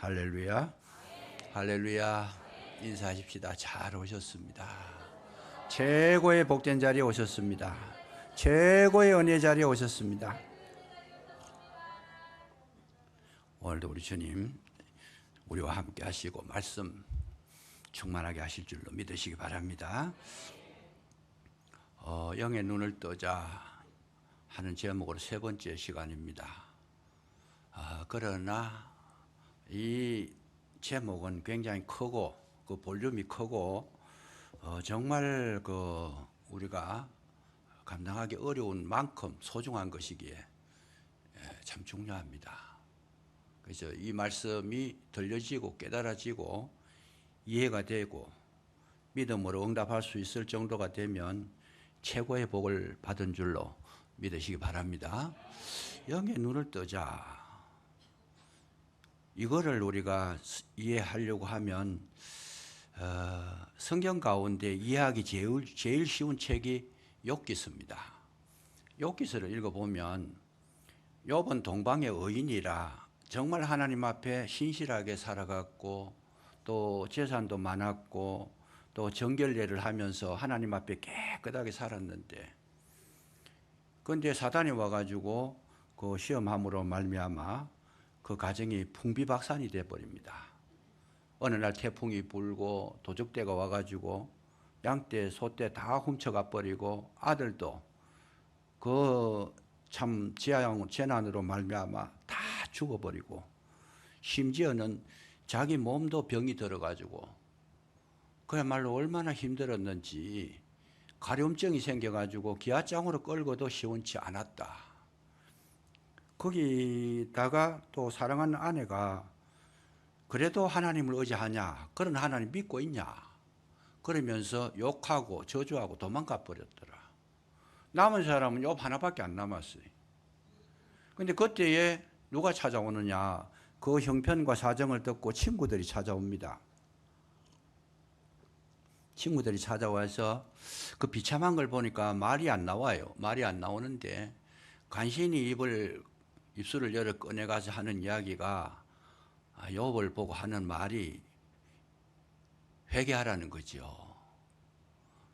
할렐루야. 할렐루야. 인사하십시다. 잘 오셨습니다. 최고의 복된 자리에 오셨습니다. 최고의 은혜 자리에 오셨습니다. 오늘도 우리 주님 우리와 함께 하시고 말씀 충만하게 하실 줄로 믿으시기 바랍니다. 영의 눈을 뜨자 하는 제목으로 세 번째 시간입니다. 그러나 이 제목은 굉장히 크고 그 볼륨이 크고 정말 우리가 감당하기 어려운 만큼 소중한 것이기에 참 중요합니다. 그래서 이 말씀이 들려지고 깨달아지고 이해가 되고 믿음으로 응답할 수 있을 정도가 되면 최고의 복을 받은 줄로 믿으시기 바랍니다. 영의 눈을 뜨자. 이거를 우리가 이해하려고 하면 성경 가운데 이해하기 제일 쉬운 책이 욥기서입니다. 욥기서를 읽어보면 욥은 동방의 의인이라 정말 하나님 앞에 신실하게 살아갔고 또 재산도 많았고 또 정결례를 하면서 하나님 앞에 깨끗하게 살았는데, 그런데 사단이 와가지고 그 시험함으로 말미암아 그 가정이 풍비박산이 되어버립니다. 어느 날 태풍이 불고 도적대가 와가지고 양떼, 소떼 다 훔쳐가 버리고 아들도 그 참 재난으로 말미암아 다 죽어버리고 심지어는 자기 몸도 병이 들어가지고 그야말로 얼마나 힘들었는지 가려움증이 생겨가지고 기아장으로 끌고도 시원치 않았다. 거기다가 또 사랑하는 아내가 그래도 하나님을 의지하냐, 그런 하나님 믿고 있냐 그러면서 욕하고 저주하고 도망가 버렸더라. 남은 사람은 욥 하나밖에 안 남았어요. 근데 그때에 누가 찾아오느냐, 그 형편과 사정을 듣고 친구들이 찾아옵니다. 친구들이 찾아와서 그 비참한 걸 보니까 말이 안 나와요. 말이 안 나오는데 간신히 입술을 열어 꺼내가서 하는 이야기가 욥을 보고 하는 말이 회개하라는 거죠.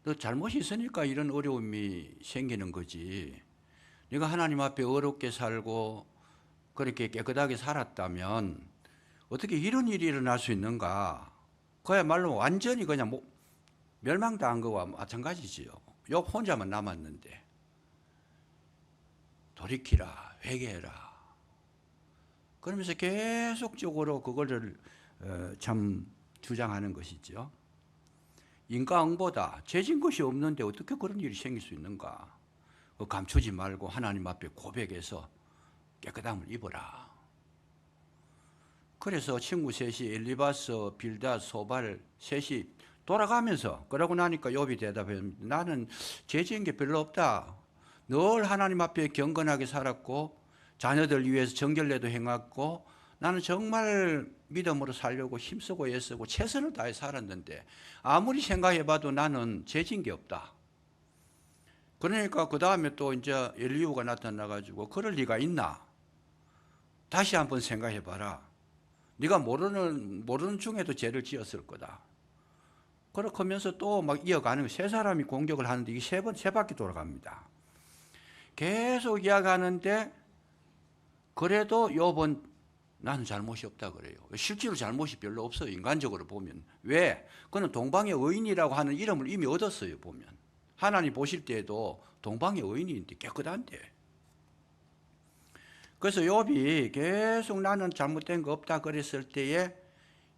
너 잘못이 있으니까 이런 어려움이 생기는 거지. 네가 하나님 앞에 어렵게 살고 그렇게 깨끗하게 살았다면 어떻게 이런 일이 일어날 수 있는가? 그야말로 완전히 그냥 멸망당한 거와 마찬가지지요. 욥 혼자만 남았는데 돌이키라, 회개해라. 그러면서 계속적으로 그거를 참 주장하는 것이죠. 인과응보다 죄진 것이 없는데 어떻게 그런 일이 생길 수 있는가? 감추지 말고 하나님 앞에 고백해서 깨끗함을 입어라. 그래서 친구 셋이 엘리바스, 빌닷, 소발 셋이 돌아가면서 그러고 나니까 욥이 대답합니다. 나는 죄 지은 게 별로 없다. 늘 하나님 앞에 경건하게 살았고 자녀들 위해서 정결례도 행했고 나는 정말 믿음으로 살려고 힘쓰고 애쓰고 최선을 다해 살았는데 아무리 생각해봐도 나는 죄 지은 게 없다. 그러니까 그 다음에 또 이제 엘리후가 나타나가지고 그럴 리가 있나? 다시 한번 생각해봐라. 네가 모르는 중에도 죄를 지었을 거다. 그렇게 하면서 또 막 이어가는 세 사람이 공격을 하는데 이게 세 바퀴 돌아갑니다. 계속 이야기하는데 그래도 욥은 나는 잘못이 없다 그래요. 실제로 잘못이 별로 없어요. 인간적으로 보면. 왜? 그는 동방의 의인이라고 하는 이름을 이미 얻었어요. 보면. 하나님 보실 때에도 동방의 의인인데 깨끗한데. 그래서 욥이 계속 나는 잘못된 거 없다 그랬을 때에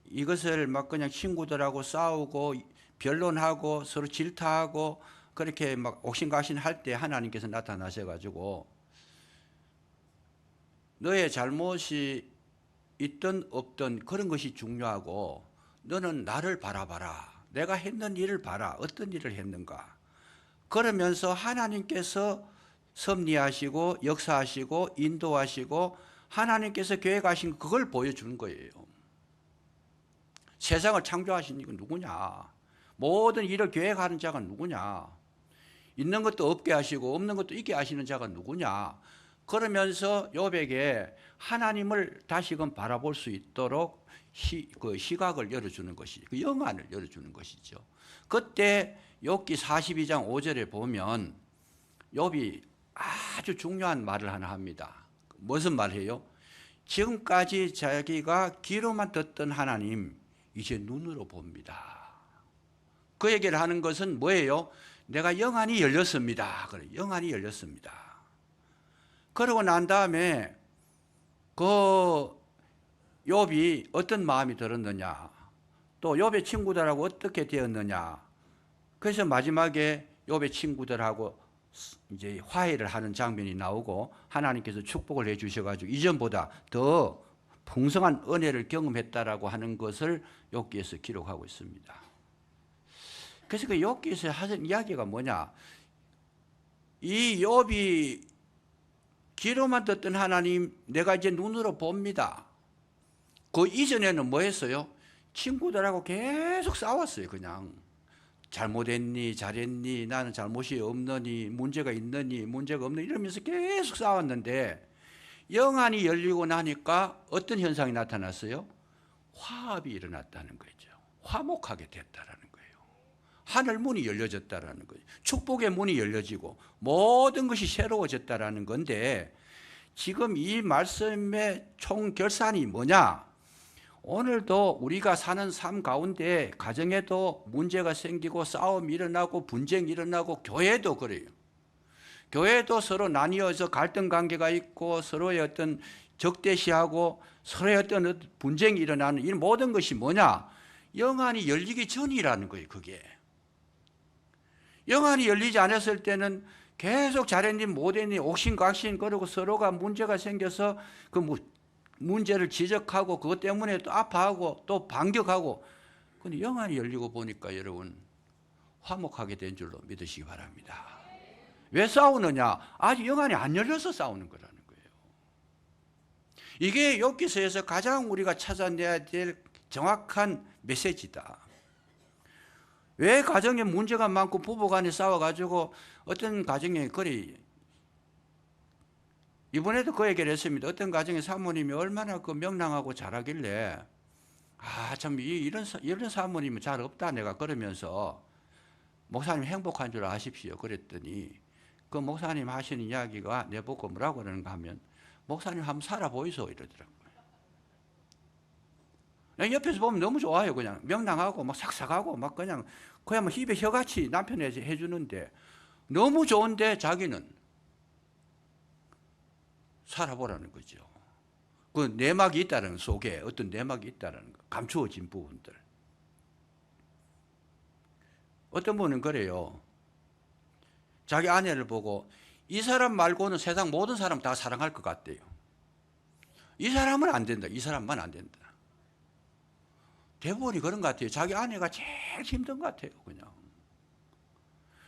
이것을 막 그냥 친구들하고 싸우고 변론하고 서로 질타하고 그렇게 막 옥신각신 할 때 하나님께서 나타나셔가지고 너의 잘못이 있든 없든 그런 것이 중요하고 너는 나를 바라봐라. 내가 했는 일을 봐라. 어떤 일을 했는가. 그러면서 하나님께서 섭리하시고 역사하시고 인도하시고 하나님께서 계획하신 그걸 보여주는 거예요. 세상을 창조하신 이건 누구냐? 모든 일을 계획하는 자가 누구냐? 있는 것도 없게 하시고 없는 것도 있게 하시는 자가 누구냐? 그러면서 욥에게 하나님을 다시금 바라볼 수 있도록 그 시각을 열어주는 것이, 그 영안을 열어주는 것이죠. 그때 욥기 42장 5절에 보면 욥이 아주 중요한 말을 하나 합니다. 무슨 말이에요? 지금까지 자기가 귀로만 듣던 하나님 이제 눈으로 봅니다. 그 얘기를 하는 것은 뭐예요? 내가 영안이 열렸습니다. 그래, 영안이 열렸습니다. 그러고 난 다음에 그 욥이 어떤 마음이 들었느냐, 또 욥의 친구들하고 어떻게 되었느냐. 그래서 마지막에 욥의 친구들하고 이제 화해를 하는 장면이 나오고 하나님께서 축복을 해 주셔가지고 이전보다 더 풍성한 은혜를 경험했다라고 하는 것을 욥기에서 기록하고 있습니다. 그래서 그 욥기에서 하는 이야기가 뭐냐? 이 욥이 귀로만 듣던 하나님 내가 이제 눈으로 봅니다. 그 이전에는 뭐 했어요? 친구들하고 계속 싸웠어요. 그냥 잘못했니 잘했니 나는 잘못이 없느니 문제가 있느니 문제가 없느니 이러면서 계속 싸웠는데 영안이 열리고 나니까 어떤 현상이 나타났어요? 화합이 일어났다는 거죠. 화목하게 됐다라는 거예요. 하늘 문이 열려졌다라는 거예요. 축복의 문이 열려지고 모든 것이 새로워졌다라는 건데 지금 이 말씀의 총결산이 뭐냐? 오늘도 우리가 사는 삶 가운데 가정에도 문제가 생기고 싸움이 일어나고 분쟁이 일어나고 교회도 그래요. 교회도 서로 나뉘어서 갈등 관계가 있고 서로의 어떤 적대시하고 서로의 어떤 분쟁이 일어나는 이 모든 것이 뭐냐? 영안이 열리기 전이라는 거예요. 그게 영안이 열리지 않았을 때는 계속 잘했니 못했니 옥신각신 그러고 서로가 문제가 생겨서 그 문제를 지적하고 그것 때문에 또 아파하고 또 반격하고. 근데 영안이 열리고 보니까 여러분 화목하게 된 줄로 믿으시기 바랍니다. 왜 싸우느냐? 아직 영안이 안 열려서 싸우는 거라는 거예요. 이게 욥기서에서 가장 우리가 찾아내야 될 정확한 메시지다. 왜 가정에 문제가 많고 부부간에 싸워가지고 어떤 가정에 그리 이번에도 그 얘기를 했습니다. 어떤 가정의 사모님이 얼마나 그 명랑하고 잘하길래 참 이런 사모님은 잘 없다 내가 그러면서 목사님 행복한 줄 아십시오 그랬더니 그 목사님 하시는 이야기가 내보고 뭐라고 그러는가 하면 목사님 한번 살아보이소 이러더라고요. 옆에서 보면 너무 좋아요. 그냥 명랑하고 막 삭삭하고 막 그냥 뭐 입에 혀같이 남편이 해주는데 너무 좋은데 자기는 살아보라는 거죠. 그 내막이 있다는 속에 어떤 내막이 있다는 거, 감추어진 부분들. 어떤 분은 그래요. 자기 아내를 보고 이 사람 말고는 세상 모든 사람 다 사랑할 것 같대요. 이 사람은 안 된다. 이 사람만 안 된다. 대부분이 그런 것 같아요. 자기 아내가 제일 힘든 것 같아요. 그냥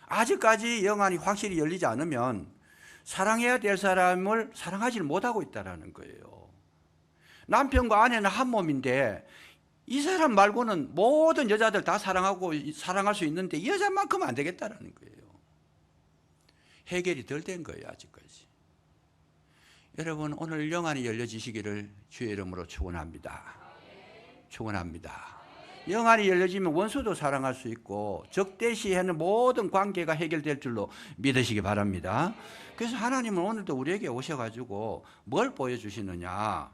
아직까지 영안이 확실히 열리지 않으면 사랑해야 될 사람을 사랑하지 못하고 있다는 거예요. 남편과 아내는 한 몸인데 이 사람 말고는 모든 여자들 다 사랑할 수 있는데 이 여자만큼은 안 되겠다는 거예요. 해결이 덜 된 거예요. 아직까지. 여러분 오늘 영안이 열려지시기를 주의 이름으로 축원합니다. 축원합니다. 영안이 열려지면 원수도 사랑할 수 있고 적대시하는 모든 관계가 해결될 줄로 믿으시기 바랍니다. 그래서 하나님은 오늘도 우리에게 오셔가지고 뭘 보여주시느냐?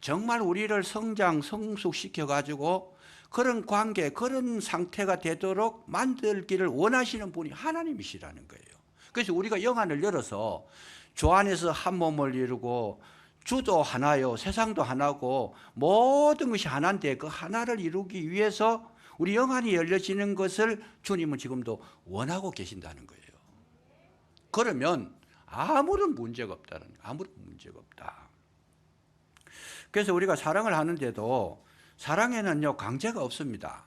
정말 우리를 성숙시켜가지고 그런 관계, 그런 상태가 되도록 만들기를 원하시는 분이 하나님이시라는 거예요. 그래서 우리가 영안을 열어서 주 안에서 한 몸을 이루고 주도 하나요, 세상도 하나고 모든 것이 하나인데 그 하나를 이루기 위해서 우리 영안이 열려지는 것을 주님은 지금도 원하고 계신다는 거예요. 그러면 아무런 문제가 없다는 거예요. 아무런 문제가 없다. 그래서 우리가 사랑을 하는데도 사랑에는요 강제가 없습니다.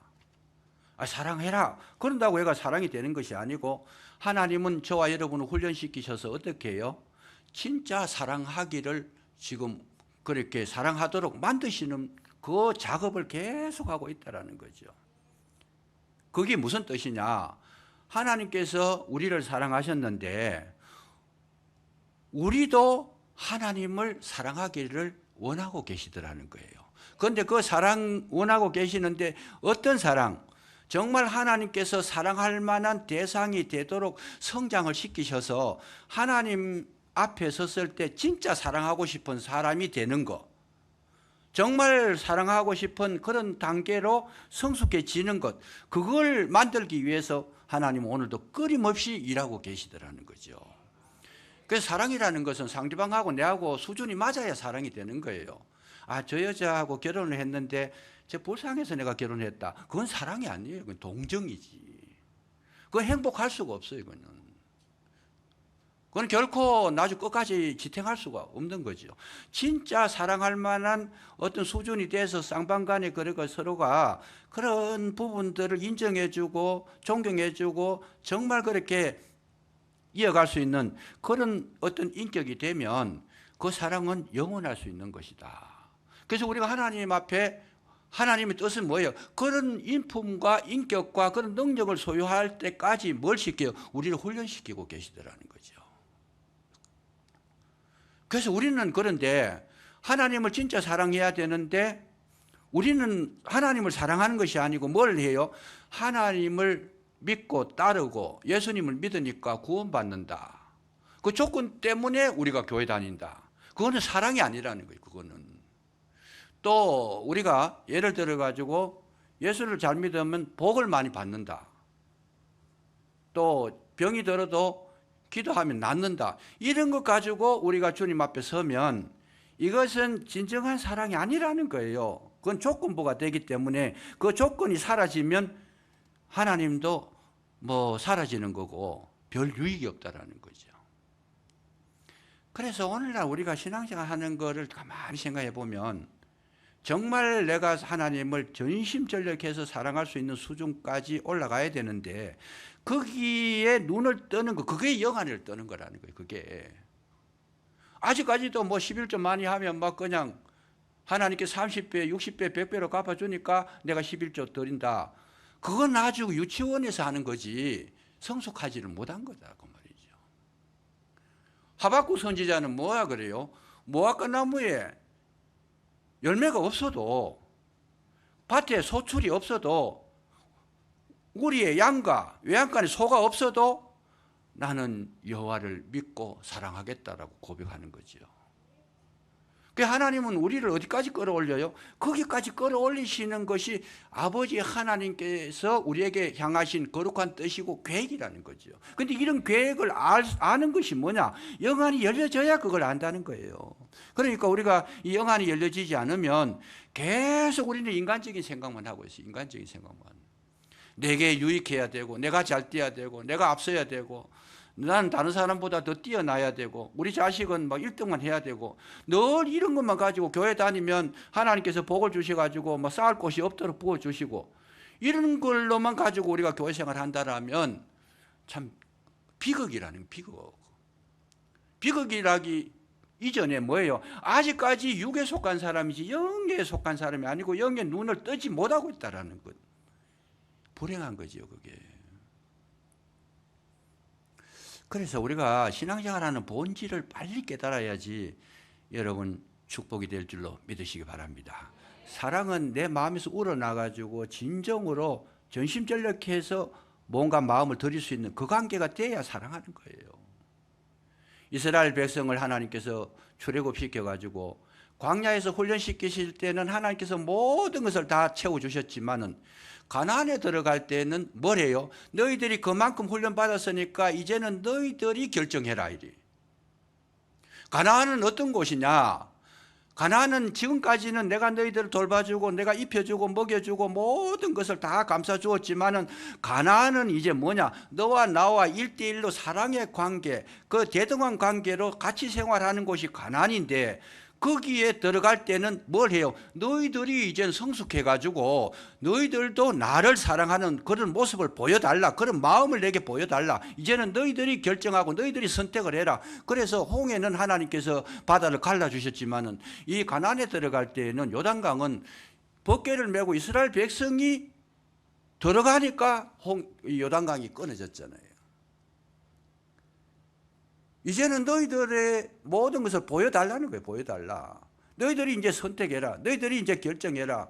사랑해라 그런다고 얘가 사랑이 되는 것이 아니고 하나님은 저와 여러분을 훈련시키셔서 어떻게 해요? 진짜 사랑하기를 지금 그렇게 사랑하도록 만드시는 그 작업을 계속하고 있다는 거죠. 그게 무슨 뜻이냐? 하나님께서 우리를 사랑하셨는데 우리도 하나님을 사랑하기를 원하고 계시더라는 거예요. 그런데 그 사랑 원하고 계시는데 어떤 사랑? 정말 하나님께서 사랑할 만한 대상이 되도록 성장을 시키셔서 하나님 앞에 섰을 때 진짜 사랑하고 싶은 사람이 되는 것, 정말 사랑하고 싶은 그런 단계로 성숙해지는 것, 그걸 만들기 위해서 하나님은 오늘도 끊임없이 일하고 계시더라는 거죠. 그래서 사랑이라는 것은 상대방하고 내하고 수준이 맞아야 사랑이 되는 거예요. 아, 저 여자하고 결혼을 했는데 저 불쌍해서 내가 결혼했다. 그건 사랑이 아니에요. 그건 동정이지. 그건 행복할 수가 없어요. 그건 결코 나중 끝까지 지탱할 수가 없는 거죠. 진짜 사랑할 만한 어떤 수준이 돼서 쌍방간에 그러고 서로가 그런 부분들을 인정해주고 존경해주고 정말 그렇게 이어갈 수 있는 그런 어떤 인격이 되면 그 사랑은 영원할 수 있는 것이다. 그래서 우리가 하나님 앞에 하나님의 뜻은 뭐예요? 그런 인품과 인격과 그런 능력을 소유할 때까지 뭘 시켜요? 우리를 훈련시키고 계시더라는 거죠. 그래서 우리는 그런데 하나님을 진짜 사랑해야 되는데 우리는 하나님을 사랑하는 것이 아니고 뭘 해요? 하나님을 믿고 따르고 예수님을 믿으니까 구원받는다. 그 조건 때문에 우리가 교회 다닌다. 그거는 사랑이 아니라는 거예요. 그거는. 또 우리가 예를 들어 가지고 예수를 잘 믿으면 복을 많이 받는다. 또 병이 들어도 기도하면 낫는다. 이런 것 가지고 우리가 주님 앞에 서면 이것은 진정한 사랑이 아니라는 거예요. 그건 조건부가 되기 때문에 그 조건이 사라지면 하나님도 뭐 사라지는 거고 별 유익이 없다라는 거죠. 그래서 오늘날 우리가 신앙생활 하는 거를 가만히 생각해 보면 정말 내가 하나님을 전심전력해서 사랑할 수 있는 수준까지 올라가야 되는데 거기에 눈을 뜨는 거, 그게 영안을 뜨는 거라는 거예요. 그게 아직까지도 뭐 11조 많이 하면 막 그냥 하나님께 30배, 60배, 100배로 갚아주니까 내가 11조 드린다. 그건 아주 유치원에서 하는 거지 성숙하지를 못한 거다 그 말이죠. 하박국 선지자는 뭐야 그래요? 모압과 나무에 열매가 없어도 밭에 소출이 없어도 우리의 양과 외양간에 소가 없어도 나는 여호와를 믿고 사랑하겠다라고 고백하는 거죠. 그 하나님은 우리를 어디까지 끌어올려요? 거기까지 끌어올리시는 것이 아버지 하나님께서 우리에게 향하신 거룩한 뜻이고 계획이라는 거죠. 그런데 이런 계획을 아는 것이 뭐냐? 영안이 열려져야 그걸 안다는 거예요. 그러니까 우리가 이 영안이 열려지지 않으면 계속 우리는 인간적인 생각만 하고 있어요. 인간적인 생각만. 내게 유익해야 되고 내가 잘 뛰어야 되고 내가 앞서야 되고 나는 다른 사람보다 더 뛰어나야 되고 우리 자식은 막 1등만 해야 되고 늘 이런 것만 가지고 교회 다니면 하나님께서 복을 주셔가지고 뭐 쌓을 곳이 없도록 부어주시고 이런 걸로만 가지고 우리가 교회 생활을 한다라면 참 비극이라는 비극. 비극이라기 이전에 뭐예요? 아직까지 육에 속한 사람이지 영에 속한 사람이 아니고 영의 눈을 뜨지 못하고 있다라는 것. 불행한 거죠, 그게. 그래서 우리가 신앙생활하는 본질을 빨리 깨달아야지 여러분 축복이 될 줄로 믿으시기 바랍니다. 사랑은 내 마음에서 우러나가지고 진정으로 전심전력해서 뭔가 마음을 드릴 수 있는 그 관계가 돼야 사랑하는 거예요. 이스라엘 백성을 하나님께서 출애굽시켜가지고 광야에서 훈련시키실 때는 하나님께서 모든 것을 다 채워주셨지만은 가나안에 들어갈 때는 뭐래요? 너희들이 그만큼 훈련받았으니까 이제는 너희들이 결정해라 이래. 가나안은 어떤 곳이냐? 가나안은 지금까지는 내가 너희들을 돌봐주고 내가 입혀주고 먹여주고 모든 것을 다 감싸주었지만은 가나안은 이제 뭐냐? 너와 나와 1대1로 사랑의 관계, 그 대등한 관계로 같이 생활하는 곳이 가나안인데 거기에 들어갈 때는 뭘 해요? 너희들이 이젠 성숙해가지고 너희들도 나를 사랑하는 그런 모습을 보여달라. 그런 마음을 내게 보여달라. 이제는 너희들이 결정하고 너희들이 선택을 해라. 그래서 홍해는 하나님께서 바다를 갈라주셨지만은 이 가나안에 들어갈 때에는 요단강은 법궤를 메고 이스라엘 백성이 들어가니까 요단강이 끊어졌잖아요. 이제는 너희들의 모든 것을 보여달라는 거예요. 보여달라. 너희들이 이제 선택해라. 너희들이 이제 결정해라.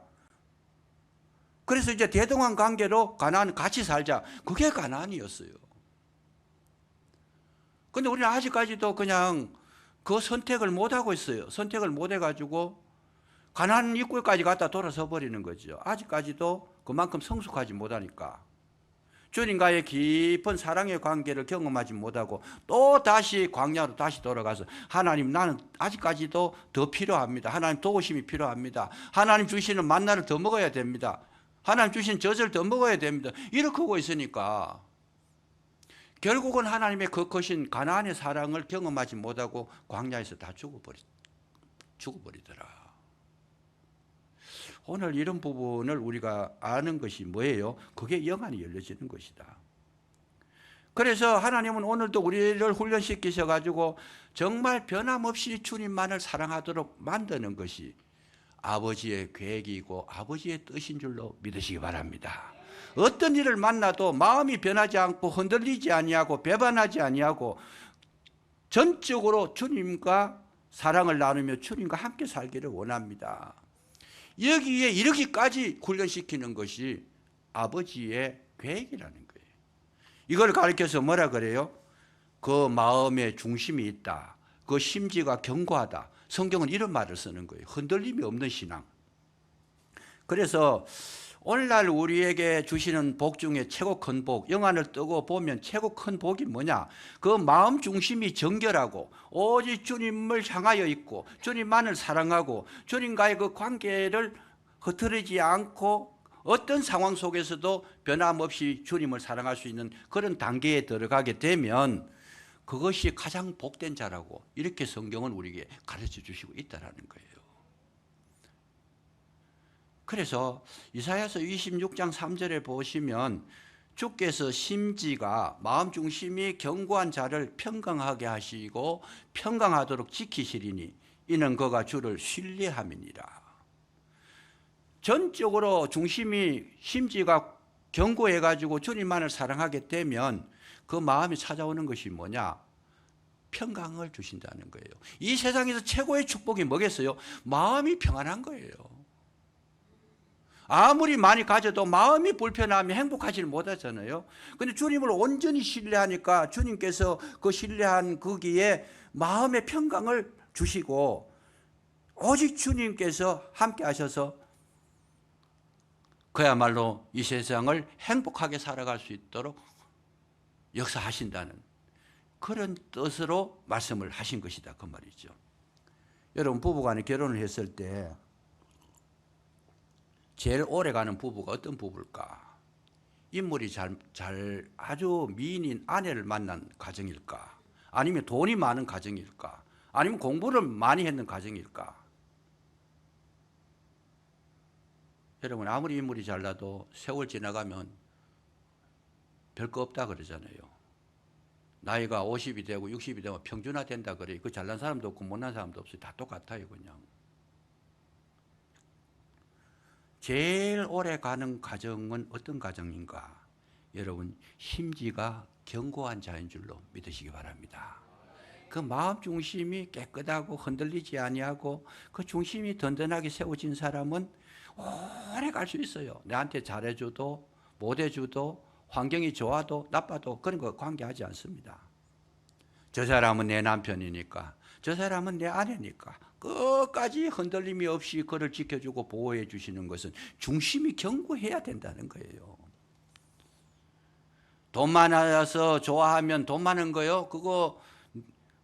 그래서 이제 대등한 관계로 가나안 같이 살자. 그게 가나안이었어요. 근데 우리는 아직까지도 그냥 그 선택을 못 하고 있어요. 선택을 못 해가지고 가나안 입구까지 갖다 돌아서 버리는 거죠. 아직까지도 그만큼 성숙하지 못하니까. 주님과의 깊은 사랑의 관계를 경험하지 못하고 또 다시 광야로 다시 돌아가서 하나님, 나는 아직까지도 더 필요합니다. 하나님 도우심이 필요합니다. 하나님 주시는 만나를 더 먹어야 됩니다. 하나님 주신 젖을 더 먹어야 됩니다. 이렇게 하고 있으니까 결국은 하나님의 그 크신 가나안의 사랑을 경험하지 못하고 광야에서 다 죽어버리더라. 오늘 이런 부분을 우리가 아는 것이 뭐예요? 그게 영안이 열려지는 것이다. 그래서 하나님은 오늘도 우리를 훈련시키셔가지고 정말 변함없이 주님만을 사랑하도록 만드는 것이 아버지의 계획이고 아버지의 뜻인 줄로 믿으시기 바랍니다. 어떤 일을 만나도 마음이 변하지 않고 흔들리지 아니하고 배반하지 아니하고 전적으로 주님과 사랑을 나누며 주님과 함께 살기를 원합니다. 여기에 이르기까지 훈련시키는 것이 아버지의 계획이라는 거예요. 이걸 가르쳐서 뭐라 그래요? 그 마음에 중심이 있다. 그 심지가 견고하다. 성경은 이런 말을 쓰는 거예요. 흔들림이 없는 신앙. 그래서 오늘날 우리에게 주시는 복 중에 최고 큰 복, 영안을 뜨고 보면 최고 큰 복이 뭐냐? 그 마음 중심이 정결하고 오직 주님을 향하여 있고 주님만을 사랑하고 주님과의 그 관계를 흐트리지 않고 어떤 상황 속에서도 변함없이 주님을 사랑할 수 있는 그런 단계에 들어가게 되면 그것이 가장 복된 자라고 이렇게 성경은 우리에게 가르쳐 주시고 있다는 거예요. 그래서 이사야서 26장 3절에 보시면 주께서 심지가 마음 중심이 견고한 자를 평강하게 하시고 평강하도록 지키시리니 이는 그가 주를 신뢰함이니라. 전적으로 중심이 심지가 견고해가지고 주님만을 사랑하게 되면 그 마음이 찾아오는 것이 뭐냐? 평강을 주신다는 거예요. 이 세상에서 최고의 축복이 뭐겠어요? 마음이 평안한 거예요. 아무리 많이 가져도 마음이 불편하면 행복하지 못하잖아요. 그런데 주님을 온전히 신뢰하니까 주님께서 그 신뢰한 거기에 마음의 평강을 주시고 오직 주님께서 함께 하셔서 그야말로 이 세상을 행복하게 살아갈 수 있도록 역사하신다는 그런 뜻으로 말씀을 하신 것이다 그 말이죠. 여러분 부부간에 결혼을 했을 때 제일 오래가는 부부가 어떤 부부일까? 인물이 잘 아주 미인인 아내를 만난 가정일까? 아니면 돈이 많은 가정일까? 아니면 공부를 많이 했는 가정일까? 여러분 아무리 인물이 잘나도 세월 지나가면 별거 없다 그러잖아요. 나이가 50이 되고 60이 되면 평준화된다 그래요. 그 잘난 사람도 없고 못난 사람도 없어요. 다 똑같아요 그냥. 제일 오래 가는 가정은 어떤 가정인가? 여러분 심지가 견고한 자인 줄로 믿으시기 바랍니다. 그 마음 중심이 깨끗하고 흔들리지 아니하고 그 중심이 든든하게 세워진 사람은 오래 갈 수 있어요. 내한테 잘해줘도 못해줘도 환경이 좋아도 나빠도 그런 거 관계하지 않습니다. 저 사람은 내 남편이니까 저 사람은 내 아내니까 끝까지 흔들림이 없이 그를 지켜주고 보호해 주시는 것은 중심이 견고해야 된다는 거예요. 돈 많아서 좋아하면 돈 많은 거요? 그거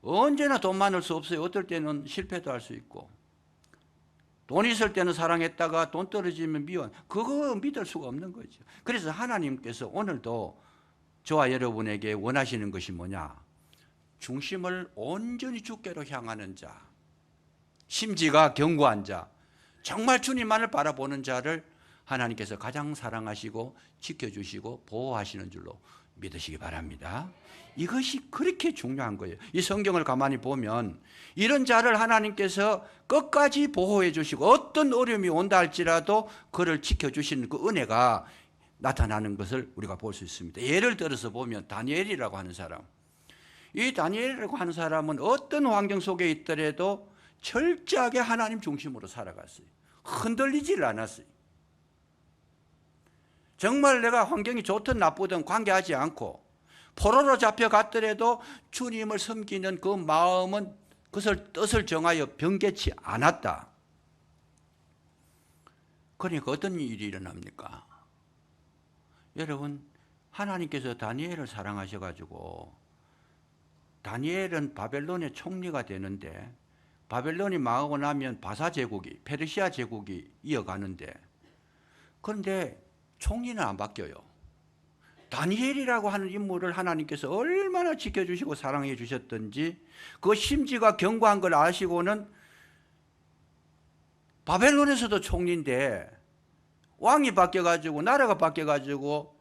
언제나 돈 많을 수 없어요. 어떨 때는 실패도 할 수 있고 돈 있을 때는 사랑했다가 돈 떨어지면 미워. 그거 믿을 수가 없는 거죠. 그래서 하나님께서 오늘도 저와 여러분에게 원하시는 것이 뭐냐? 중심을 온전히 주께로 향하는 자, 심지가 견고한 자, 정말 주님만을 바라보는 자를 하나님께서 가장 사랑하시고 지켜주시고 보호하시는 줄로 믿으시기 바랍니다. 이것이 그렇게 중요한 거예요. 이 성경을 가만히 보면 이런 자를 하나님께서 끝까지 보호해 주시고 어떤 어려움이 온다 할지라도 그를 지켜주시는 그 은혜가 나타나는 것을 우리가 볼 수 있습니다. 예를 들어서 보면 다니엘이라고 하는 사람, 이 다니엘이라고 하는 사람은 어떤 환경 속에 있더라도 철저하게 하나님 중심으로 살아갔어요. 흔들리질 않았어요. 정말 내가 환경이 좋든 나쁘든 관계하지 않고 포로로 잡혀갔더라도 주님을 섬기는 그 마음은 그것을 뜻을 정하여 변개치 않았다. 그러니까 어떤 일이 일어납니까? 여러분, 하나님께서 다니엘을 사랑하셔가지고 다니엘은 바벨론의 총리가 되는데 바벨론이 망하고 나면 바사 제국이, 페르시아 제국이 이어가는데, 그런데 총리는 안 바뀌어요. 다니엘이라고 하는 인물을 하나님께서 얼마나 지켜주시고 사랑해 주셨던지 그 심지가 견고한 걸 아시고는 바벨론에서도 총리인데 왕이 바뀌어가지고 나라가 바뀌어가지고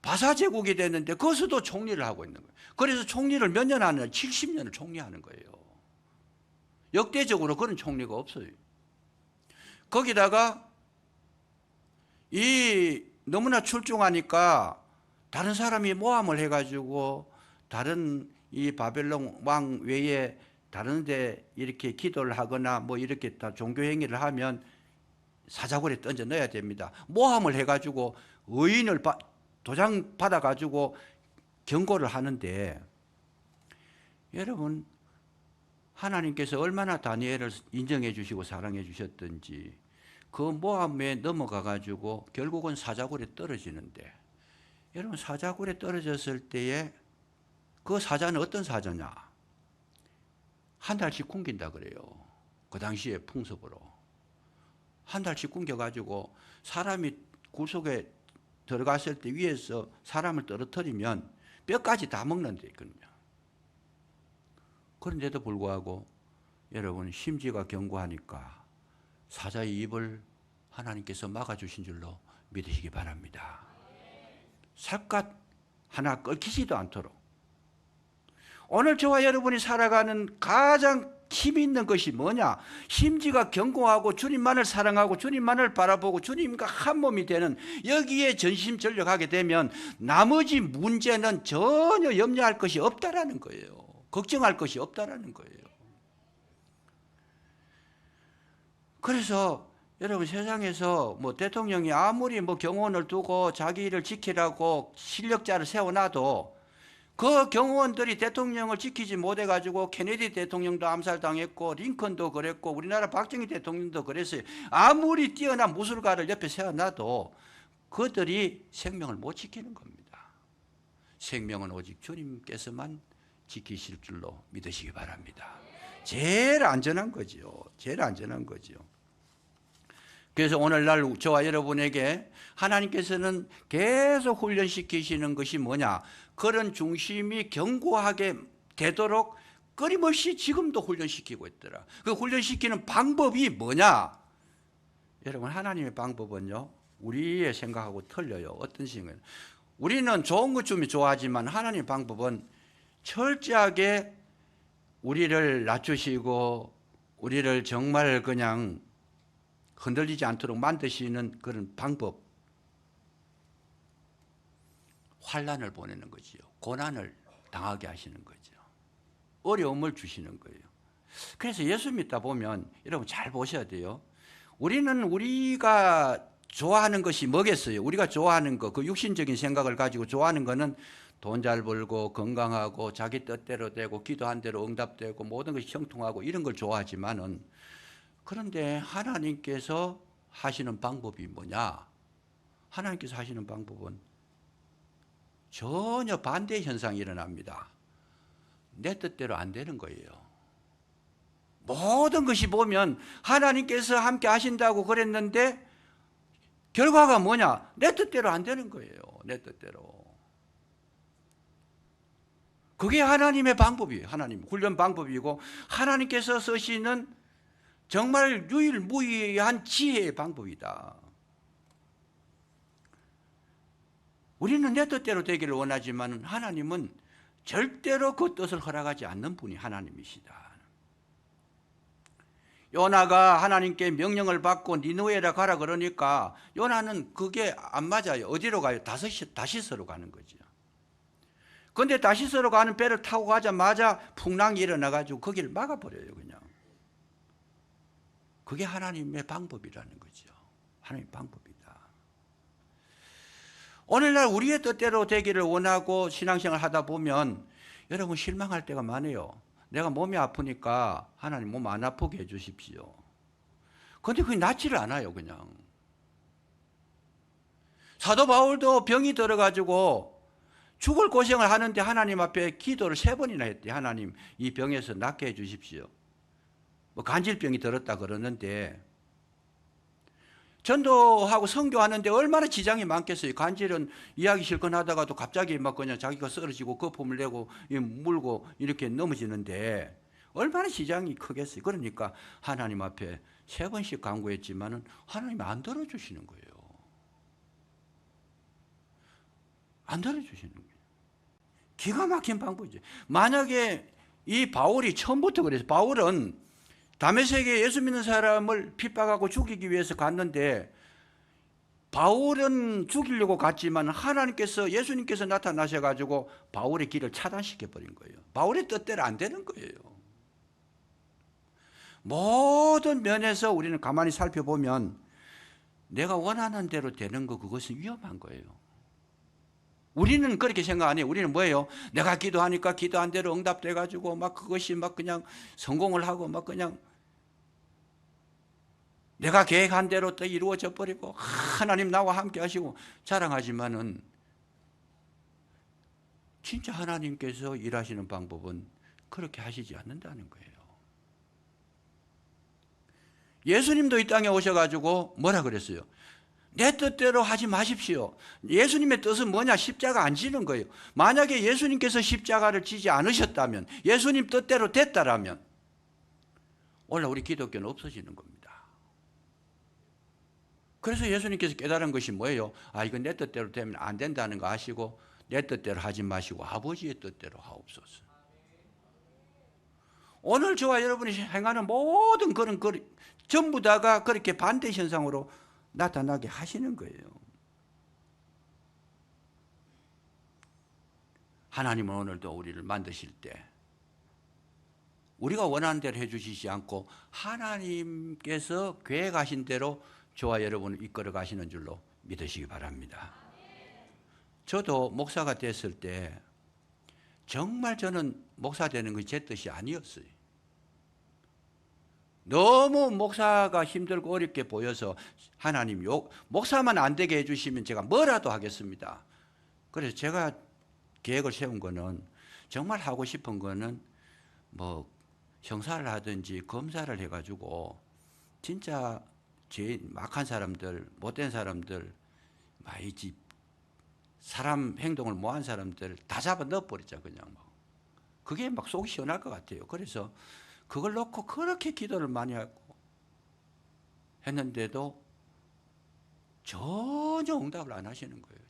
바사 제국이 됐는데 거기서도 총리를 하고 있는 거예요. 그래서 총리를 몇 년 하느냐? 70년을 총리하는 거예요. 역대적으로 그런 총리가 없어요. 거기다가 이 너무나 출중하니까 다른 사람이 모함을 해가지고 다른 이 바벨론 왕 외에 다른 데 이렇게 기도를 하거나 뭐 이렇게 다 종교 행위를 하면 사자굴에 던져 넣어야 됩니다. 모함을 해가지고 의인을 도장 받아가지고 경고를 하는데, 여러분, 하나님께서 얼마나 다니엘을 인정해 주시고 사랑해 주셨던지 그 모함에 넘어가 가지고 결국은 사자굴에 떨어지는데, 여러분, 사자굴에 떨어졌을 때에 그 사자는 어떤 사자냐? 한 달씩 굶긴다 그래요. 그 당시에 풍습으로 한 달씩 굶겨 가지고 사람이 굴 속에 들어갔을 때 위에서 사람을 떨어뜨리면 뼈까지 다 먹는 데 있거든요. 그런데도 불구하고 여러분, 심지가 견고하니까 사자의 입을 하나님께서 막아주신 줄로 믿으시기 바랍니다. 삿갓 하나 끓기지도 않도록. 오늘 저와 여러분이 살아가는 가장 힘 있는 것이 뭐냐? 심지가 견고하고 주님만을 사랑하고 주님만을 바라보고 주님과 한 몸이 되는, 여기에 전심전력하게 되면 나머지 문제는 전혀 염려할 것이 없다라는 거예요. 걱정할 것이 없다라는 거예요. 그래서 여러분, 세상에서 뭐 대통령이 아무리 뭐 경호원을 두고 자기 일을 지키라고 실력자를 세워놔도 그 경호원들이 대통령을 지키지 못해가지고 케네디 대통령도 암살당했고 링컨도 그랬고 우리나라 박정희 대통령도 그랬어요. 아무리 뛰어난 무술가를 옆에 세워놔도 그들이 생명을 못 지키는 겁니다. 생명은 오직 주님께서만 지키실 줄로 믿으시기 바랍니다. 제일 안전한 거죠. 제일 안전한 거죠. 그래서 오늘날 저와 여러분에게 하나님께서는 계속 훈련시키시는 것이 뭐냐? 그런 중심이 견고하게 되도록 끊임없이 지금도 훈련시키고 있더라. 그 훈련시키는 방법이 뭐냐? 여러분, 하나님의 방법은요, 우리의 생각하고 틀려요. 어떤 생각이에요? 우리는 좋은 것쯤이 좋아하지만 하나님의 방법은 철저하게 우리를 낮추시고 우리를 정말 그냥 흔들리지 않도록 만드시는 그런 방법, 환난을 보내는 거지요. 고난을 당하게 하시는 거죠. 어려움을 주시는 거예요. 그래서 예수 믿다 보면 여러분 잘 보셔야 돼요. 우리는 우리가 좋아하는 것이 뭐겠어요? 우리가 좋아하는 거, 그 육신적인 생각을 가지고 좋아하는 거는 돈 잘 벌고 건강하고 자기 뜻대로 되고 기도한 대로 응답되고 모든 것이 형통하고 이런 걸 좋아하지만은, 그런데 하나님께서 하시는 방법이 뭐냐? 하나님께서 하시는 방법은 전혀 반대 현상이 일어납니다. 내 뜻대로 안 되는 거예요. 모든 것이 보면 하나님께서 함께 하신다고 그랬는데 결과가 뭐냐? 내 뜻대로 안 되는 거예요. 내 뜻대로. 그게 하나님의 방법이에요. 하나님 훈련 방법이고 하나님께서 쓰시는 정말 유일무이한 지혜의 방법이다. 우리는 내 뜻대로 되기를 원하지만 하나님은 절대로 그 뜻을 허락하지 않는 분이 하나님이시다. 요나가 하나님께 명령을 받고 니느웨로 가라 그러니까 요나는 그게 안 맞아요. 어디로 가요? 다시스로 가는 거죠. 근데 다시스로 가는 배를 타고 가자마자 풍랑이 일어나가지고 거기를 막아버려요, 그냥. 그게 하나님의 방법이라는 거죠. 하나님의 방법이다. 오늘날 우리의 뜻대로 되기를 원하고 신앙생활 하다 보면 여러분 실망할 때가 많아요. 내가 몸이 아프니까 하나님 몸 안 아프게 해주십시오. 그런데 그게 낫지를 않아요, 그냥. 사도 바울도 병이 들어가지고 죽을 고생을 하는데 하나님 앞에 기도를 3번이나 했대. 하나님 이 병에서 낫게 해 주십시오. 뭐 간질병이 들었다 그러는데 전도하고 선교하는데 얼마나 지장이 많겠어요. 간질은 이야기 실컷 하다가도 갑자기 막 그냥 자기가 쓰러지고 거품을 내고 물고 이렇게 넘어지는데 얼마나 지장이 크겠어요. 그러니까 하나님 앞에 3번씩 간구했지만은 하나님이 안 들어주시는 거예요. 안 들어주시는 거예요. 기가 막힌 방법이죠. 만약에 이 바울이 처음부터 그래서 바울은 다메섹에 예수 믿는 사람을 핍박하고 죽이기 위해서 갔는데 바울은 죽이려고 갔지만 하나님께서 예수님께서 나타나셔가지고 바울의 길을 차단시켜버린 거예요. 바울의 뜻대로 안 되는 거예요. 모든 면에서 우리는 가만히 살펴보면 내가 원하는 대로 되는 거 그것은 위험한 거예요. 우리는 그렇게 생각 안 해요. 우리는 뭐예요? 내가 기도하니까 기도한 대로 응답돼가지고 막 그것이 막 그냥 성공을 하고 막 그냥 내가 계획한 대로 또 이루어져 버리고 하나님 나와 함께 하시고 자랑하지만은 진짜 하나님께서 일하시는 방법은 그렇게 하시지 않는다는 거예요. 예수님도 이 땅에 오셔가지고 뭐라 그랬어요? 내 뜻대로 하지 마십시오. 예수님의 뜻은 뭐냐? 십자가 안 지는 거예요. 만약에 예수님께서 십자가를 지지 않으셨다면, 예수님 뜻대로 됐다라면 오늘 우리 기독교는 없어지는 겁니다. 그래서 예수님께서 깨달은 것이 뭐예요? 아, 이건 내 뜻대로 되면 안 된다는 거 아시고 내 뜻대로 하지 마시고 아버지의 뜻대로 하옵소서. 오늘 저와 여러분이 행하는 모든 그런 전부 다가 그렇게 반대 현상으로 나타나게 하시는 거예요. 하나님은 오늘도 우리를 만드실 때 우리가 원하는 대로 해주시지 않고 하나님께서 계획하신 대로 저와 여러분을 이끌어 가시는 줄로 믿으시기 바랍니다. 저도 목사가 됐을 때 정말 저는 목사 되는 것이 제 뜻이 아니었어요. 너무 목사가 힘들고 어렵게 보여서 하나님 목사만 안 되게 해주시면 제가 뭐라도 하겠습니다. 그래서 제가 계획을 세운 거는 정말 하고 싶은 거는 뭐 형사를 하든지 검사를 해가지고 진짜 제일 막한 사람들, 못된 사람들, 이 집 사람 행동을 못한 사람들 다 잡아 넣어버리자 그냥 뭐. 그게 막 속이 시원할 것 같아요. 그래서 그걸 놓고 그렇게 기도를 많이 하고 했는데도 전혀 응답을 안 하시는 거예요.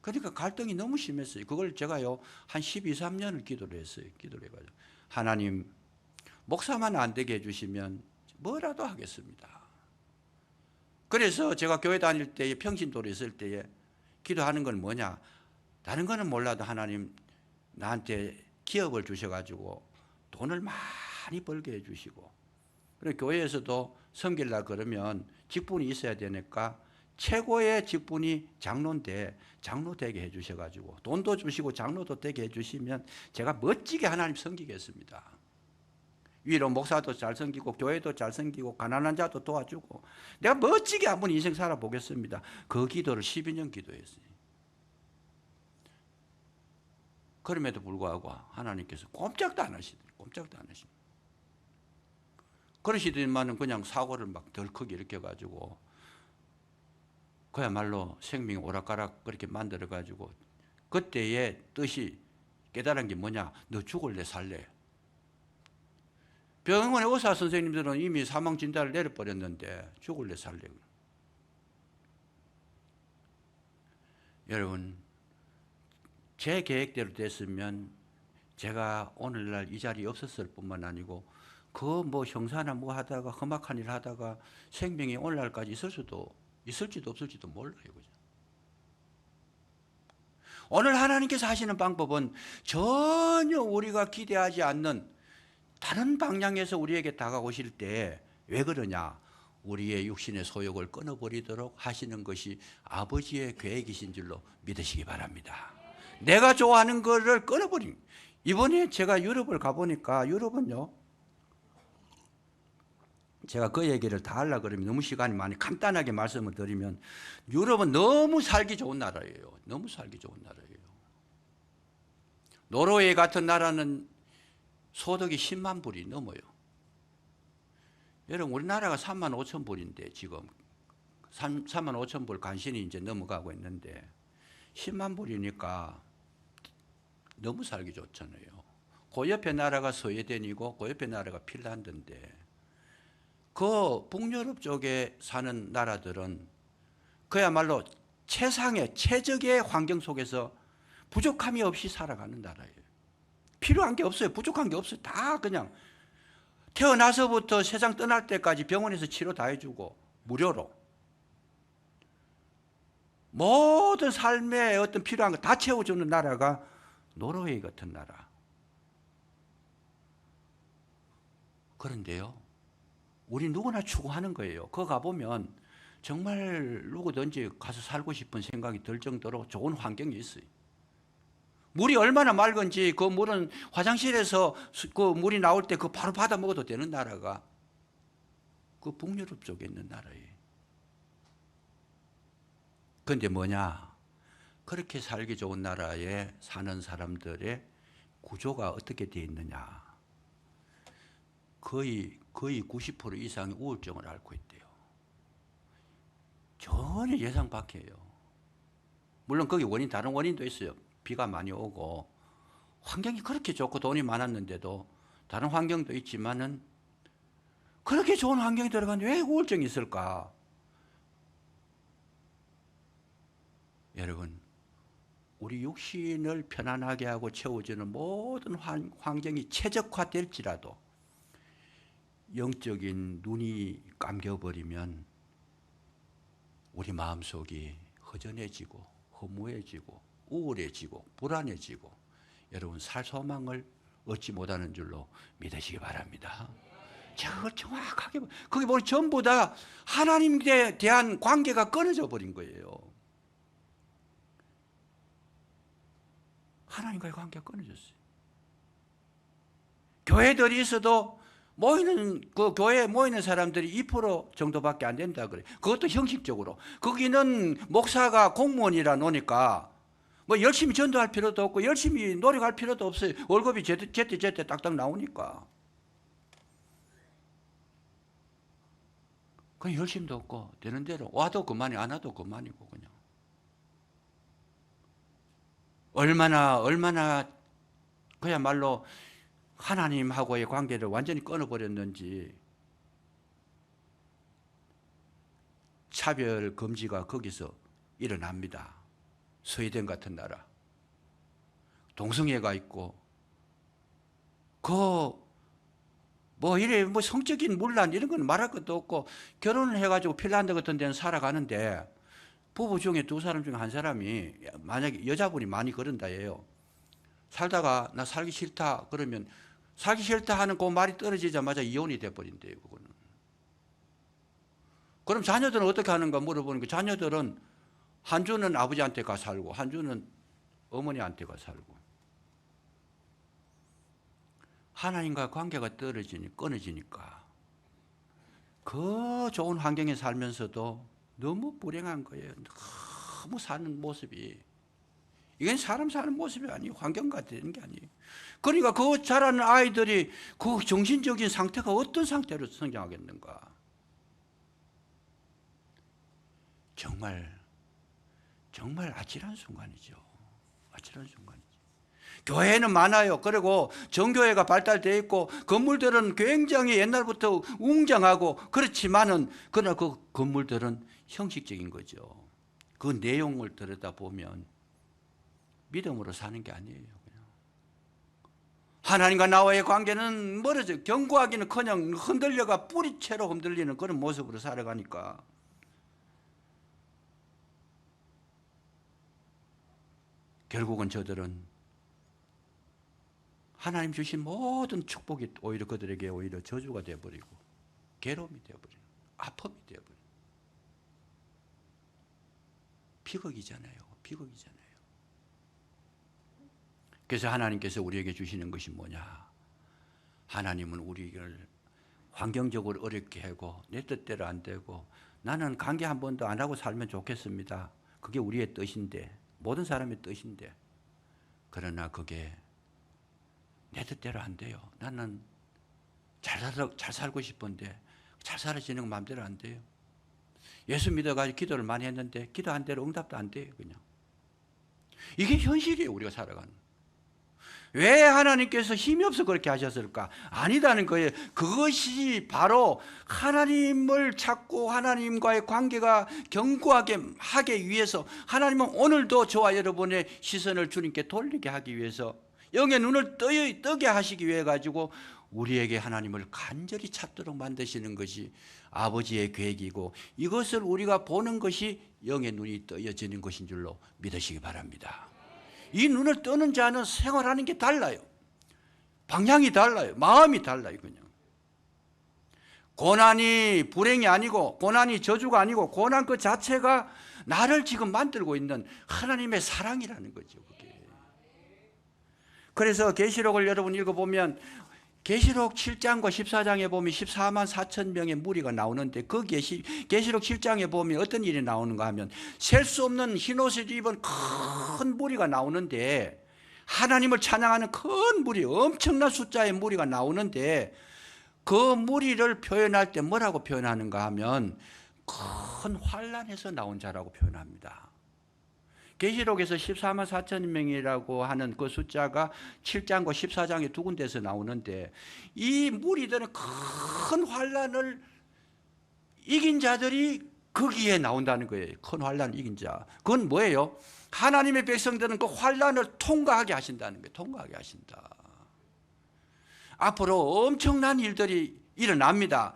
그러니까 갈등이 너무 심했어요. 그걸 제가요 한 12, 13년을 기도를 했어요. 기도를 해가지고 하나님 목사만 안 되게 해주시면 뭐라도 하겠습니다. 그래서 제가 교회 다닐 때에 평신도로 있을 때에 기도하는 건 뭐냐? 다른 거는 몰라도 하나님 나한테 기업을 주셔가지고 돈을 많이 벌게 해주시고 그리고 교회에서도 섬기려고 그러면 직분이 있어야 되니까 최고의 직분이 장로인데 장로 되게 해주셔가지고 돈도 주시고 장로도 되게 해주시면 제가 멋지게 하나님 섬기겠습니다. 위로 목사도 잘 섬기고 교회도 잘 섬기고 가난한 자도 도와주고 내가 멋지게 한번 인생 살아보겠습니다. 그 기도를 12년 기도했어요. 그럼에도 불구하고 하나님께서 꼼짝도 안 하시더라고요. 꼼짝도 안 하십니다. 그러시더니만은 그냥 사고를 막 덜컥 일으켜가지고 그야말로 생명이 오락가락 그렇게 만들어가지고 그때의 뜻이 깨달은 게 뭐냐? 너 죽을래 살래? 병원의 의사 선생님들은 이미 사망 진단을 내려버렸는데 죽을래 살래? 여러분 제 계획대로 됐으면 제가 오늘날 이 자리에 없었을 뿐만 아니고 그 뭐 형사나 뭐 하다가 험악한 일 하다가 생명이 오늘날까지 있을지도 없을지도 몰라요. 그죠? 오늘 하나님께서 하시는 방법은 전혀 우리가 기대하지 않는 다른 방향에서 우리에게 다가오실 때 왜 그러냐? 우리의 육신의 소욕을 끊어버리도록 하시는 것이 아버지의 계획이신 줄로 믿으시기 바랍니다. 내가 좋아하는 거를 끊어버린. 이번에 제가 유럽을 가보니까 유럽은요, 제가 그 얘기를 다 하려고 그러면 너무 시간이 많이 간단하게 말씀을 드리면 유럽은 너무 살기 좋은 나라예요. 너무 살기 좋은 나라예요. 노르웨이 같은 나라는 소득이 10만 불이 넘어요. 여러분 우리나라가 3만 5천 불인데 지금 3만 5천 불 간신히 이제 넘어가고 있는데 10만 불이니까 너무 살기 좋잖아요. 그 옆에 나라가 스웨덴이고 그 옆에 나라가 핀란드인데 그 북유럽 쪽에 사는 나라들은 그야말로 최상의 최적의 환경 속에서 부족함이 없이 살아가는 나라예요. 필요한 게 없어요. 부족한 게 없어요. 다 그냥 태어나서부터 세상 떠날 때까지 병원에서 치료 다 해주고 무료로 모든 삶의 어떤 필요한 거 다 채워주는 나라가 노르웨이 같은 나라. 그런데요, 우리 누구나 추구하는 거예요. 그거 가보면 정말 누구든지 가서 살고 싶은 생각이 들 정도로 좋은 환경이 있어요. 물이 얼마나 맑은지 그 물은 화장실에서 그 물이 나올 때 그 바로 받아 먹어도 되는 나라가 그 북유럽 쪽에 있는 나라예요. 그런데 뭐냐? 그렇게 살기 좋은 나라에 사는 사람들의 구조가 어떻게 되어 있느냐? 거의 90% 이상이 우울증을 앓고 있대요. 전혀 예상 밖이에요. 물론 거기 다른 원인도 있어요. 비가 많이 오고 환경이 그렇게 좋고 돈이 많았는데도 다른 환경도 있지만은 그렇게 좋은 환경에 들어갔는데 왜 우울증이 있을까? 여러분, 우리 육신을 편안하게 하고 채워주는 모든 환경이 최적화될지라도 영적인 눈이 감겨버리면 우리 마음속이 허전해지고 허무해지고 우울해지고 불안해지고 여러분 살 소망을 얻지 못하는 줄로 믿으시기 바랍니다. 저걸 정확하게 거기 보면 전부 다 하나님에 대한 관계가 끊어져 버린 거예요. 하나님과의 관계가 끊어졌어요. 교회들이 있어도 그 교회에 모이는 사람들이 2% 정도밖에 안 된다 그래요. 그것도 형식적으로. 거기는 목사가 공무원이라 노니까 뭐 열심히 전도할 필요도 없고 열심히 노력할 필요도 없어요. 월급이 제때 딱딱 나오니까. 그냥 열심도 없고 되는 대로 와도 그만이 안 와도 그만이고 그냥. 얼마나 그야말로 하나님하고의 관계를 완전히 끊어버렸는지 차별 금지가 거기서 일어납니다. 스웨덴 같은 나라. 동성애가 있고 성적인 문란 이런 건 말할 것도 없고 결혼을 해가지고 핀란드 같은 데는 살아가는데 부부 중에 두 사람 중에 한 사람이 만약에 여자분이 많이 그런다 해요. 살다가 나 살기 싫다 그러면 살기 싫다 하는 그 말이 떨어지자마자 이혼이 돼버린대요. 그거는. 그럼 자녀들은 어떻게 하는가 물어보니까 자녀들은 한 주는 아버지한테 가 살고 한 주는 어머니한테 가 살고 하나님과 관계가 끊어지니까 그 좋은 환경에 살면서도 너무 불행한 거예요. 너무 사는 모습이 이건 사람 사는 모습이 아니에요. 환경과 되는 게 아니에요. 그러니까 그 자라는 아이들이 그 정신적인 상태가 어떤 상태로 성장하겠는가. 정말 아찔한 순간이죠. 아찔한 순간이죠. 교회는 많아요. 그리고 정교회가 발달되어 있고 건물들은 굉장히 옛날부터 웅장하고 그렇지만은 그러나 그 건물들은 형식적인 거죠. 그 내용을 들여다보면 믿음으로 사는 게 아니에요. 그냥. 하나님과 나와의 관계는 멀어져 견고하기는커녕 흔들려가 뿌리채로 흔들리는 그런 모습으로 살아가니까 결국은 저들은 하나님 주신 모든 축복이 오히려 그들에게 오히려 저주가 되어버리고 괴로움이 되어버리고 아픔이 되어버리고 비극이잖아요. 비극이잖아요. 그래서 하나님께서 우리에게 주시는 것이 뭐냐? 하나님은 우리를 환경적으로 어렵게 하고 내 뜻대로 안 되고 나는 관계 한 번도 안 하고 살면 좋겠습니다. 그게 우리의 뜻인데 모든 사람의 뜻인데 그러나 그게 내 뜻대로 안 돼요. 나는 잘 살고 싶은데 잘 살아지는 건 마음대로 안 돼요. 예수 믿어가지고 기도를 많이 했는데 기도한 대로 응답도 안 돼요. 그냥 이게 현실이에요. 우리가 살아가는. 왜 하나님께서 힘이 없어 그렇게 하셨을까? 아니다는 거예요. 그것이 바로 하나님을 찾고 하나님과의 관계가 견고하게 하기 위해서 하나님은 오늘도 저와 여러분의 시선을 주님께 돌리게 하기 위해서 영의 눈을 뜨게 하시기 위해 가지고 우리에게 하나님을 간절히 찾도록 만드시는 것이 아버지의 계획이고 이것을 우리가 보는 것이 영의 눈이 떠여지는 것인 줄로 믿으시기 바랍니다. 이 눈을 뜨는 자는 생활하는 게 달라요. 방향이 달라요. 마음이 달라요. 그냥 고난이 불행이 아니고 고난이 저주가 아니고 고난 그 자체가 나를 지금 만들고 있는 하나님의 사랑이라는 거죠. 그게. 그래서 계시록을 여러분 읽어보면 계시록 7장과 14장에 보면 14만 4천 명의 무리가 나오는데 그 계시록 7장에 보면 어떤 일이 나오는가 하면 셀 수 없는 흰옷을 입은 큰 무리가 나오는데 하나님을 찬양하는 큰 무리, 엄청난 숫자의 무리가 나오는데 그 무리를 표현할 때 뭐라고 표현하는가 하면 큰 환란에서 나온 자라고 표현합니다. 계시록에서 14만 4천 명이라고 하는 그 숫자가 7장과 14장에 두 군데서 나오는데 이 무리들은 큰 환란을 이긴 자들이 거기에 나온다는 거예요. 큰 환란을 이긴 자. 그건 뭐예요? 하나님의 백성들은 그 환란을 통과하게 하신다는 거예요. 통과하게 하신다. 앞으로 엄청난 일들이 일어납니다.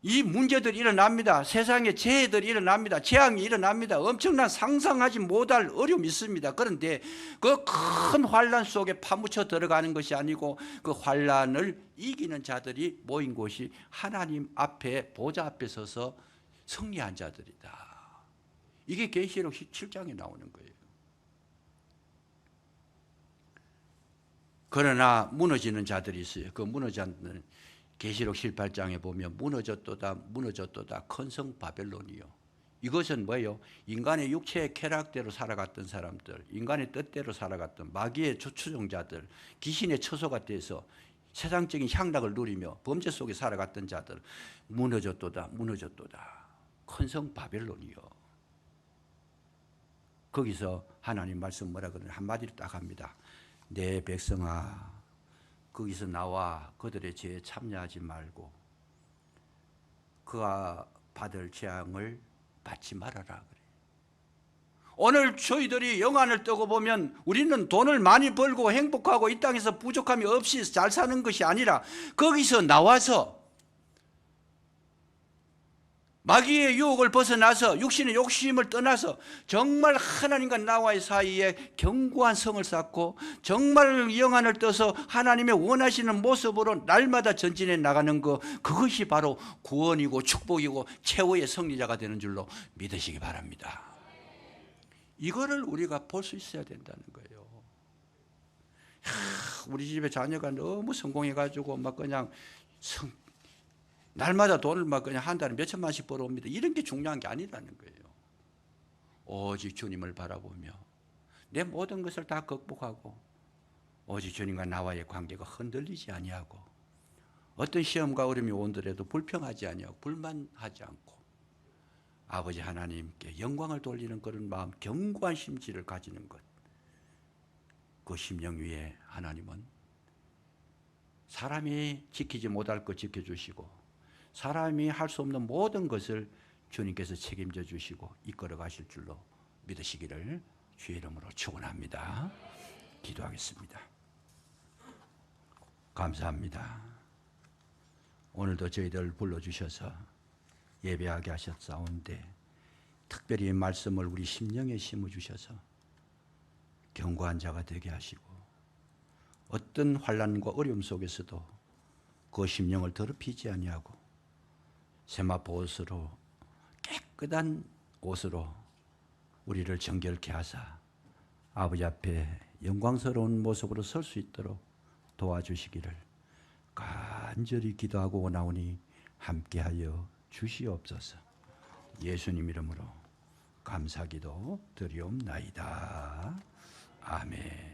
이 문제들이 일어납니다. 세상에 재해들이 일어납니다. 재앙이 일어납니다. 엄청난 상상하지 못할 어려움이 있습니다. 그런데 그 큰 환란 속에 파묻혀 들어가는 것이 아니고 그 환란을 이기는 자들이 모인 곳이 하나님 앞에 보좌 앞에 서서 승리한 자들이다. 이게 계시록 17장에 나오는 거예요. 그러나 무너지는 자들이 있어요. 그 무너지는 계시록 18장에 보면 무너졌도다 무너졌도다 큰 성 바벨론이요. 이것은 뭐예요? 인간의 육체의 쾌락대로 살아갔던 사람들, 인간의 뜻대로 살아갔던 마귀의 추종자들, 귀신의 처소가 돼서 세상적인 향락을 누리며 범죄 속에 살아갔던 자들 무너졌도다 무너졌도다 큰 성 바벨론이요. 거기서 하나님 말씀 뭐라 그러냐 한마디로 딱 합니다. 내 백성아 거기서 나와 그들의 죄에 참여하지 말고 그가 받을 재앙을 받지 말아라 그래. 오늘 저희들이 영안을 뜨고 보면 우리는 돈을 많이 벌고 행복하고 이 땅에서 부족함이 없이 잘 사는 것이 아니라 거기서 나와서 마귀의 유혹을 벗어나서 육신의 욕심을 떠나서 정말 하나님과 나와의 사이에 견고한 성을 쌓고 정말 영안을 떠서 하나님의 원하시는 모습으로 날마다 전진해 나가는 그것이 바로 구원이고 축복이고 최후의 승리자가 되는 줄로 믿으시기 바랍니다. 이거를 우리가 볼 수 있어야 된다는 거예요. 우리 집에 자녀가 너무 성공해가지고 막 그냥 날마다 돈을 막 그냥 한 달에 몇 천만씩 벌어옵니다. 이런 게 중요한 게 아니라는 거예요. 오직 주님을 바라보며 내 모든 것을 다 극복하고 오직 주님과 나와의 관계가 흔들리지 아니하고 어떤 시험과 어려움이 온더라도 불평하지 아니하고 불만하지 않고 아버지 하나님께 영광을 돌리는 그런 마음, 견고한 심지를 가지는 것. 그 심령 위에 하나님은 사람이 지키지 못할 것 지켜주시고 사람이 할 수 없는 모든 것을 주님께서 책임져 주시고 이끌어 가실 줄로 믿으시기를 주의 이름으로 축원합니다. 기도하겠습니다. 감사합니다. 오늘도 저희들 불러주셔서 예배하게 하셨사온데 특별히 말씀을 우리 심령에 심어주셔서 견고한 자가 되게 하시고 어떤 환난과 어려움 속에서도 그 심령을 더럽히지 아니하고 세마포 옷으로 깨끗한 옷으로 우리를 정결케 하사 아버지 앞에 영광스러운 모습으로 설 수 있도록 도와주시기를 간절히 기도하고 원하오니 함께하여 주시옵소서. 예수님 이름으로 감사기도 드리옵나이다. 아멘.